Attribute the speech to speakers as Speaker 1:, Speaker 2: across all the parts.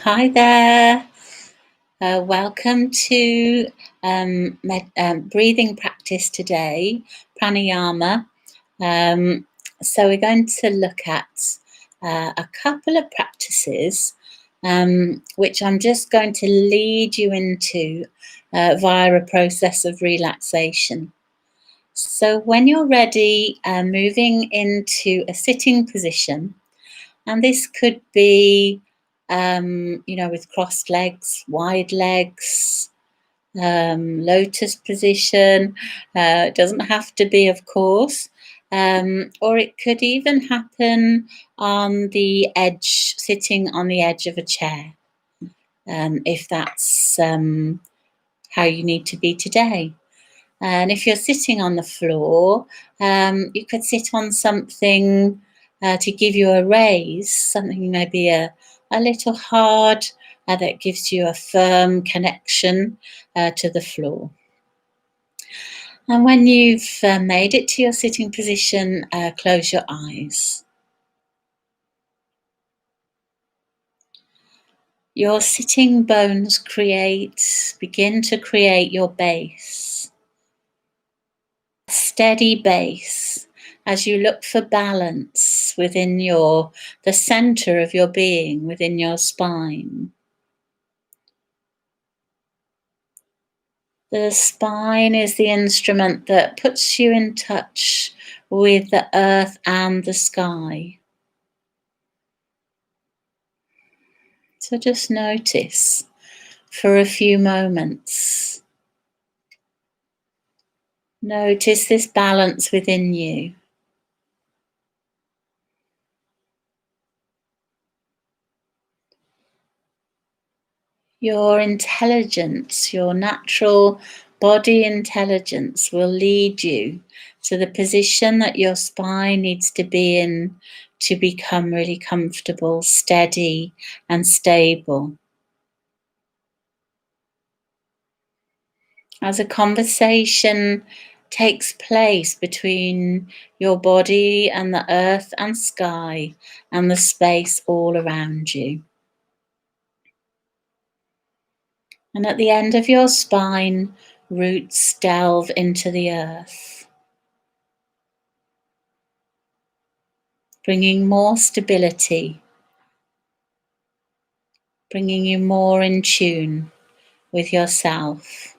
Speaker 1: Hi there. Welcome to breathing practice today, pranayama. So we're going to look at a couple of practices which I'm just going to lead you into via a process of relaxation. So when you're ready, moving into a sitting position, and this could be with crossed legs, wide legs, lotus position. It doesn't have to be, of course, or it could even happen on the edge, sitting on the edge of a chair, if that's how you need to be today. And if you're sitting on the floor, you could sit on something to give you a raise, something maybe a little hard that gives you a firm connection to the floor. And when you've made it to your sitting position, close your eyes. Your sitting bones begin to create your base. A steady base as you look for balance within the center of your being, within your spine. The spine is the instrument that puts you in touch with the earth and the sky. So just notice for a few moments. Notice this balance within you. Your intelligence, your natural body intelligence will lead you to the position that your spine needs to be in to become really comfortable, steady, and stable. As a conversation takes place between your body and the earth and sky and the space all around you. And at the end of your spine, roots delve into the earth, bringing more stability, bringing you more in tune with yourself.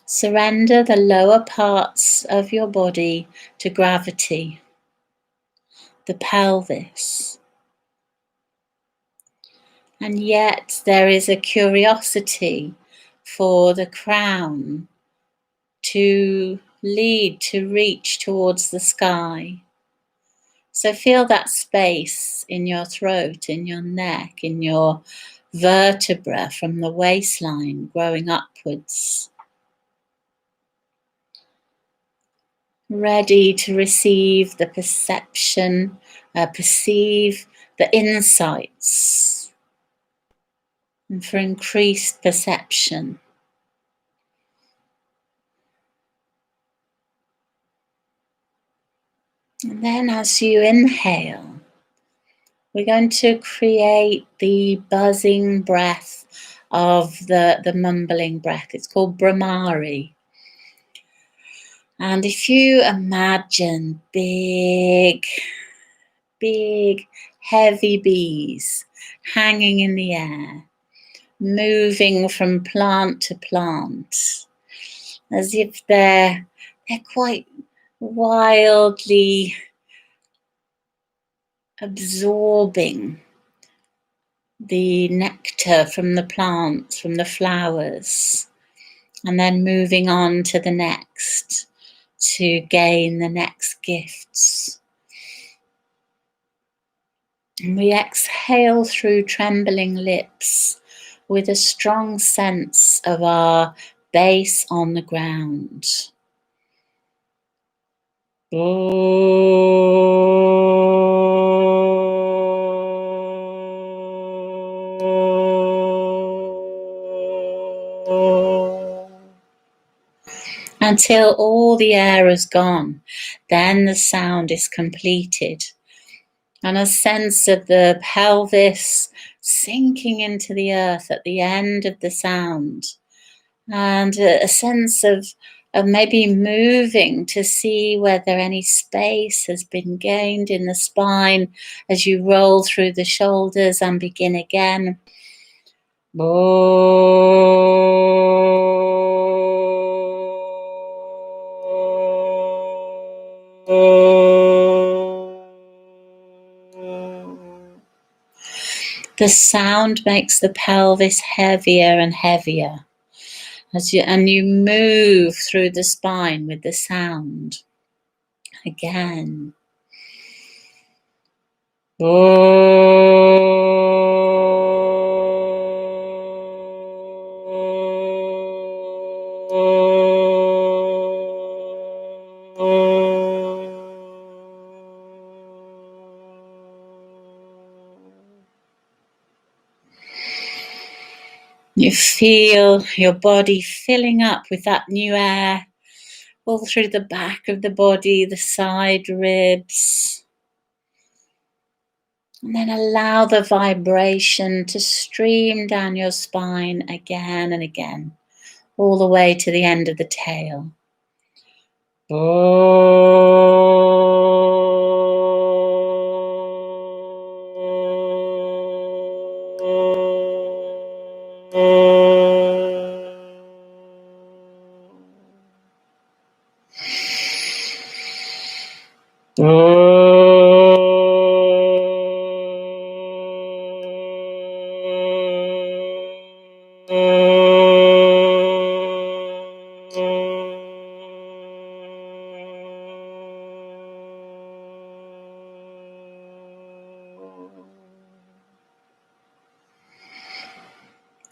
Speaker 1: Surrender the lower parts of your body to gravity, the pelvis. And yet there is a curiosity for the crown to reach towards the sky. So feel that space in your throat, in your neck, in your vertebra from the waistline growing upwards. Ready to receive the perception, perceive the insights, and for increased perception. And then as you inhale, we're going to create the buzzing breath of the mumbling breath. It's called Brahmari. And if you imagine big, heavy bees hanging in the air, moving from plant to plant, as if they're quite wildly absorbing the nectar from the plants, from the flowers, and then moving on to the next to gain the next gifts. And we exhale through trembling lips with a strong sense of our base on the ground. Until all the air is gone, then the sound is completed. And a sense of the pelvis sinking into the earth at the end of the sound. And a sense of maybe moving to see whether any space has been gained in the spine as you roll through the shoulders and begin again. The sound makes the pelvis heavier and heavier and you move through the spine with the sound. Again. You feel your body filling up with that new air all through the back of the body, the side ribs. And then allow the vibration to stream down your spine again and again, all the way to the end of the tail.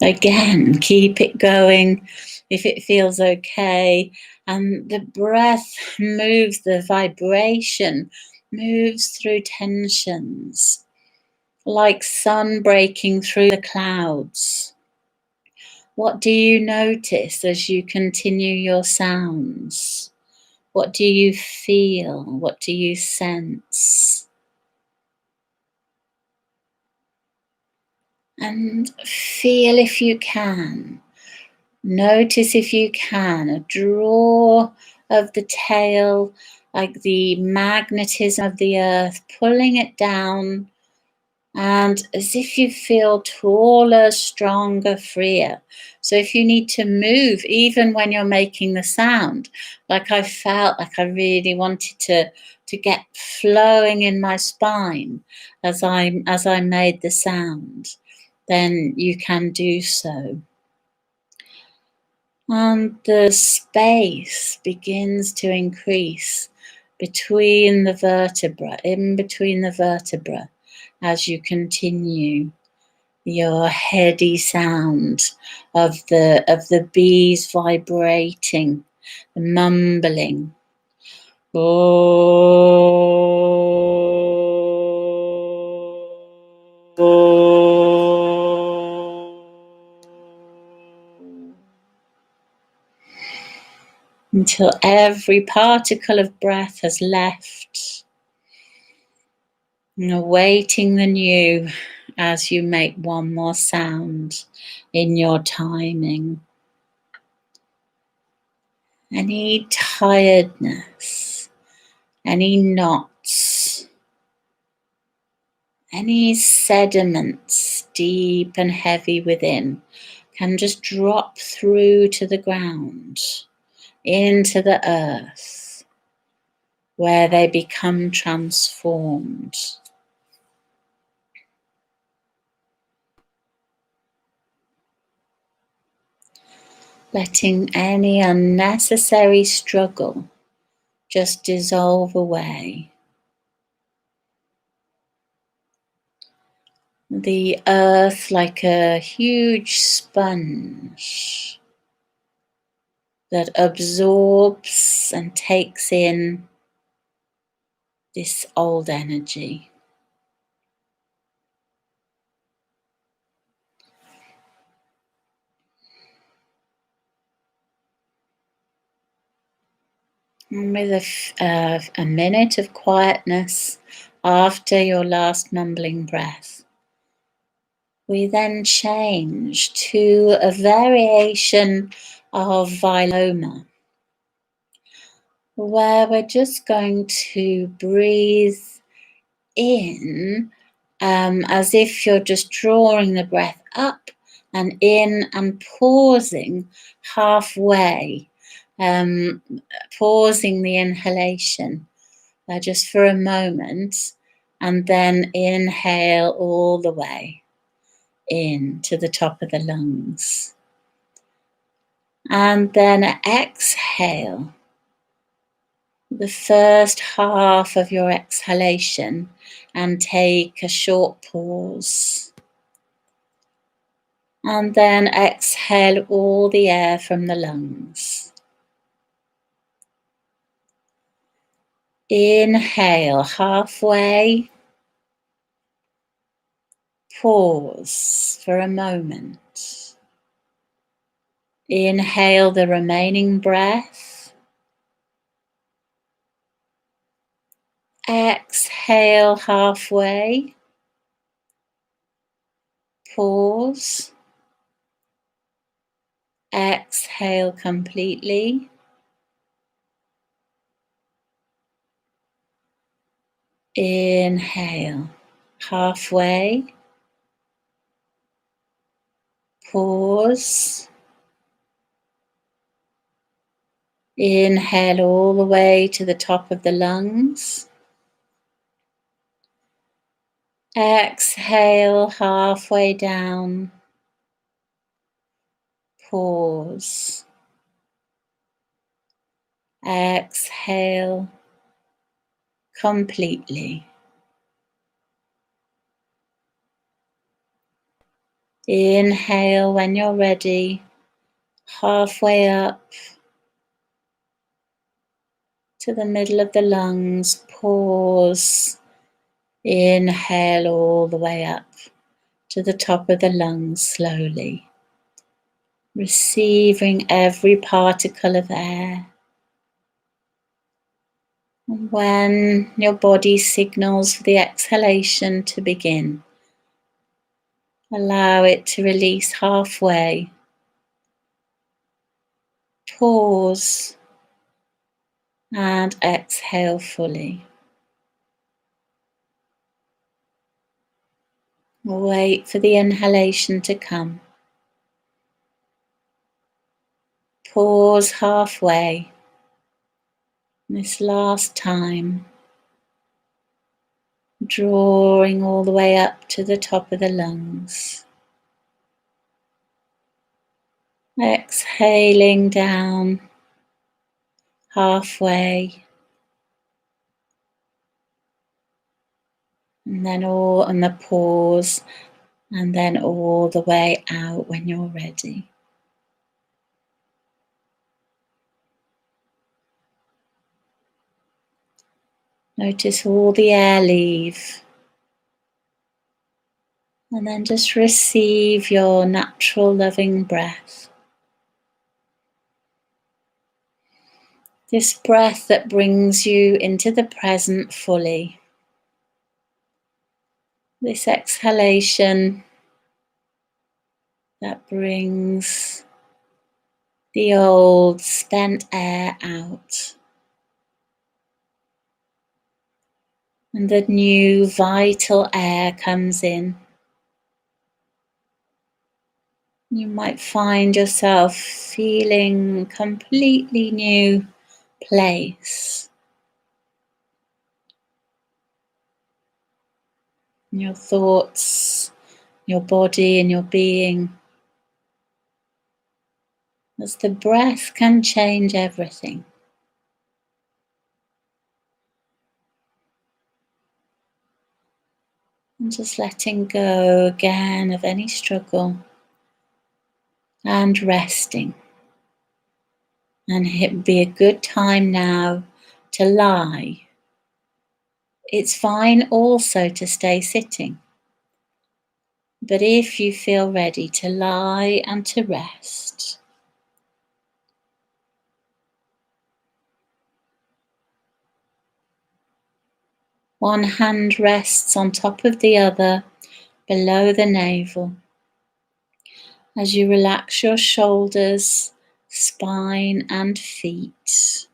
Speaker 1: Again, keep it going if it feels okay. And the breath moves, the vibration moves through tensions, like sun breaking through the clouds. What do you notice as you continue your sounds? What do you feel? What do you sense? And feel if you can. Notice if you can a draw of the tail, like the magnetism of the earth, pulling it down, and as if you feel taller, stronger, freer. So if you need to move, even when you're making the sound, like I felt like I really wanted to get flowing in my spine as I made the sound, then you can do so. And the space begins to increase between the vertebra, in between the vertebra, as you continue your heady sound of the bees vibrating, the mumbling. Until every particle of breath has left, and awaiting the new as you make one more sound in your timing. Any tiredness, any knots, any sediments deep and heavy within can just drop through to the ground, into the earth, where they become transformed. Letting any unnecessary struggle just dissolve away. The earth like a huge sponge that absorbs and takes in this old energy. And with a minute of quietness, after your last mumbling breath, we then change to a variation of Viloma, where we're just going to breathe in as if you're just drawing the breath up and in and pausing halfway, pausing the inhalation just for a moment, and then inhale all the way in to the top of the lungs. And then exhale the first half of your exhalation and take a short pause. And then exhale all the air from the lungs. Inhale halfway. Pause for a moment. Inhale the remaining breath. Exhale halfway. Pause. Exhale completely. Inhale halfway. Pause. Inhale all the way to the top of the lungs. Exhale halfway down. Pause. Exhale completely. Inhale when you're ready, halfway up to the middle of the lungs. Pause. Inhale all the way up to the top of the lungs slowly, receiving every particle of air. And when your body signals for the exhalation to begin, allow it to release halfway. Pause and exhale fully. Wait for the inhalation to come. Pause halfway. This last time, drawing all the way up to the top of the lungs. Exhaling down halfway. And then all on the pause, and then all the way out when you're ready. Notice all the air leave. And then just receive your natural loving breath. This breath that brings you into the present fully. This exhalation that brings the old spent air out. And the new vital air comes in. You might find yourself feeling a completely new place. Your thoughts, your body and your being. As the breath can change everything. And just letting go again of any struggle. And resting. And it would be a good time now to lie. It's fine also to stay sitting. But if you feel ready to lie and to rest, One hand rests on top of the other, below the navel. As you relax your shoulders, spine and feet.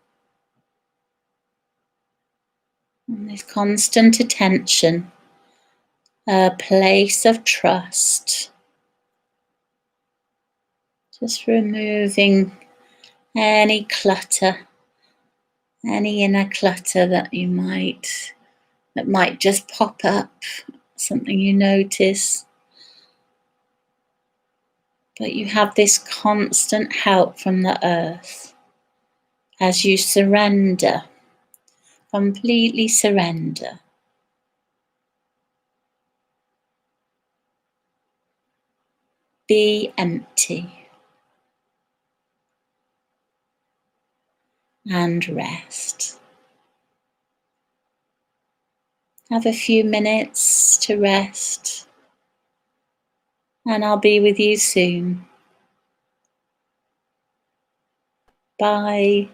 Speaker 1: And this constant attention, a place of trust. Just removing any clutter, any inner clutter that might just pop up, something you notice. But you have this constant help from the earth as you surrender, completely surrender. Be empty and rest. Have a few minutes to rest, and I'll be with you soon. Bye.